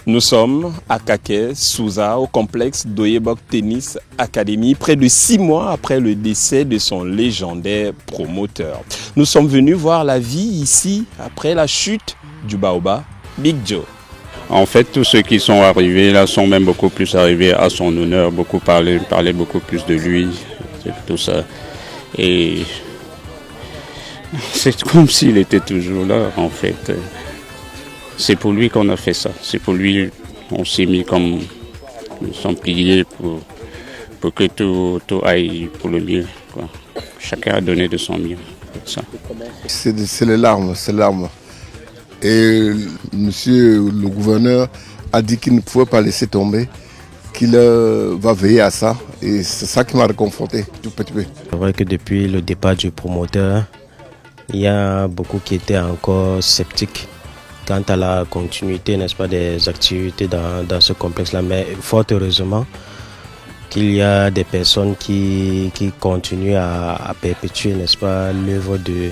Nous sommes à Kaké, Souza, au complexe Doyebok Tennis Academy, près de 6 mois après le décès de son légendaire promoteur. Nous sommes venus voir la vie ici après la chute du Baobab, Big Joe. En fait, tous ceux qui sont arrivés là sont même beaucoup plus arrivés à son honneur, beaucoup parlaient beaucoup plus de lui, tout ça. Et c'est comme s'il était toujours là, en fait. C'est pour lui qu'on a fait ça. C'est pour lui qu'on s'est mis comme son pilier pour que tout aille pour le mieux, quoi. Chacun a donné de son mieux. Ça. C'est les larmes, c'est les larmes. Et monsieur le gouverneur a dit qu'il ne pouvait pas laisser tomber, qu'il va veiller à ça. Et c'est ça qui m'a réconforté tout petit peu. C'est vrai que depuis le départ du promoteur, il y a beaucoup qui étaient encore sceptiques quant à la continuité, n'est-ce pas, des activités dans ce complexe-là. Mais fort heureusement qu'il y a des personnes qui continuent à perpétuer, n'est-ce pas, l'œuvre de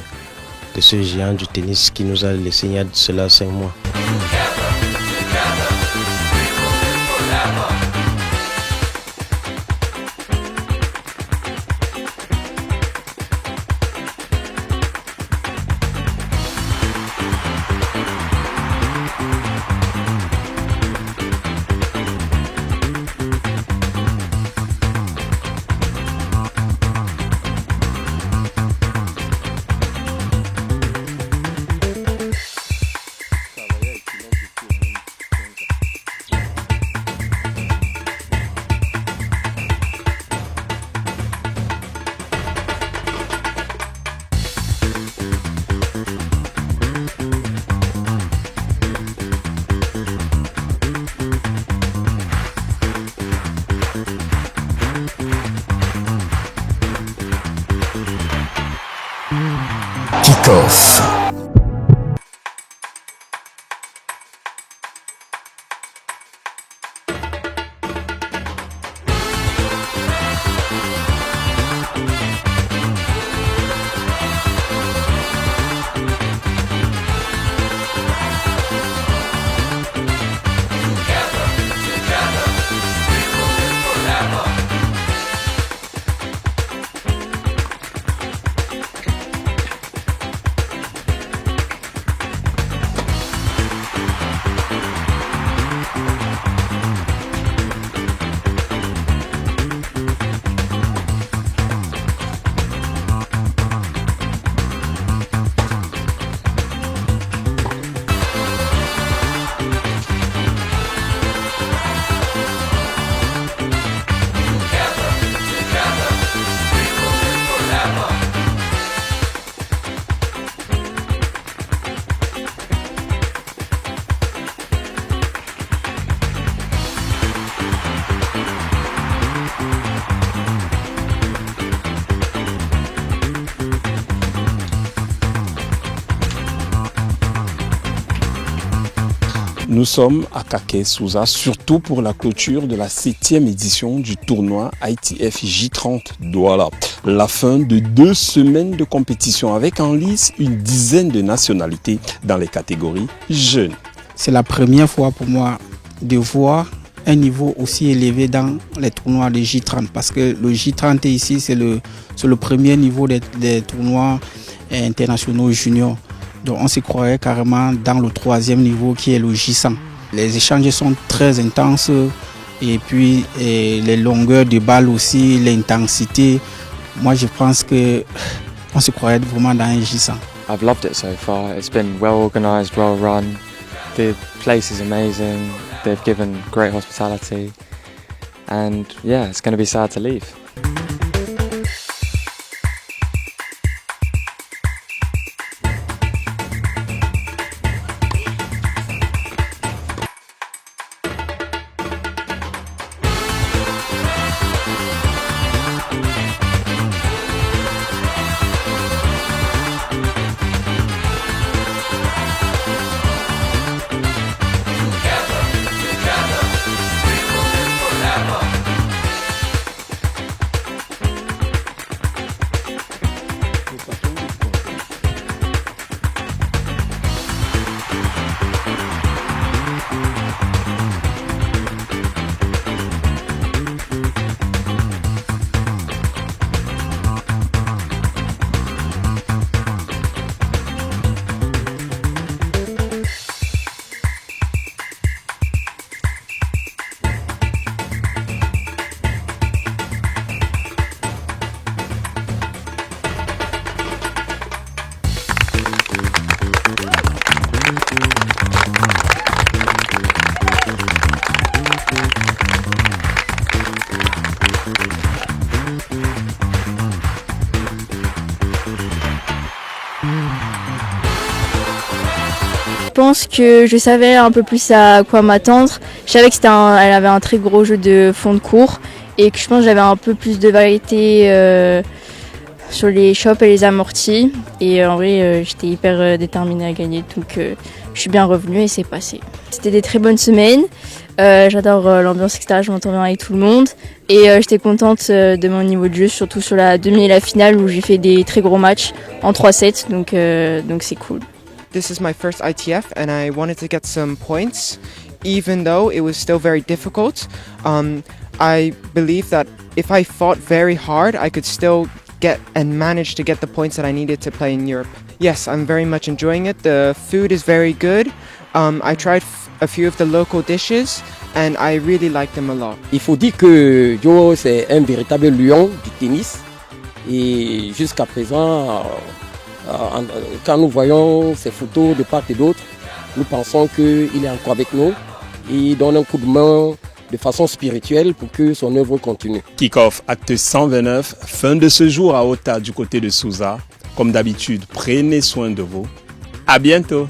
ce géant du tennis qui nous a laissé il y a de cela 5 mois. Kick-off. Nous sommes à Kaké, Souza, surtout pour la clôture de la 7e édition du tournoi ITF J30 Douala. La fin de 2 semaines de compétition avec en lice une dizaine de nationalités dans les catégories jeunes. C'est la première fois pour moi de voir un niveau aussi élevé dans les tournois de J30 parce que le J30 ici c'est le premier niveau des tournois internationaux juniors. Donc on se croirait carrément dans le 3e niveau qui est le J100. Les échanges sont très intenses et puis les longueurs de balles aussi, l'intensité. Moi je pense qu'on se croirait vraiment dans un J100. I've loved it so far. It's been well organised, well run. The place is amazing. They've given great hospitality. And yeah, it's going to be sad to leave. pense que je savais un peu plus à quoi m'attendre. Je savais que elle avait un très gros jeu de fond de cours et que je pense que j'avais un peu plus de variété sur les chops et les amortis. Et en vrai, j'étais hyper déterminée à gagner, donc je suis bien revenue et c'est passé. C'était des très bonnes semaines. J'adore l'ambiance, etc. Je m'entends bien avec tout le monde. Et j'étais contente de mon niveau de jeu, surtout sur la demi et la finale où j'ai fait des très gros matchs en 3-7, donc c'est cool. This is my first ITF and I wanted to get some points, even though it was still very difficult. I believe that if I fought very hard, I could still get and manage to get the points that I needed to play in Europe. Yes, I'm very much enjoying it. The food is very good. I tried a few of the local dishes and I really like them a lot. Il faut dire que Joe c'est un véritable lion du tennis et jusqu'à présent, quand nous voyons ces photos de part et d'autre, nous pensons qu'il est encore avec nous et il donne un coup de main de façon spirituelle pour que son œuvre continue. Kick-off, acte 129, fin de ce jour à Ota du côté de Sousa. Comme d'habitude, prenez soin de vous. À bientôt.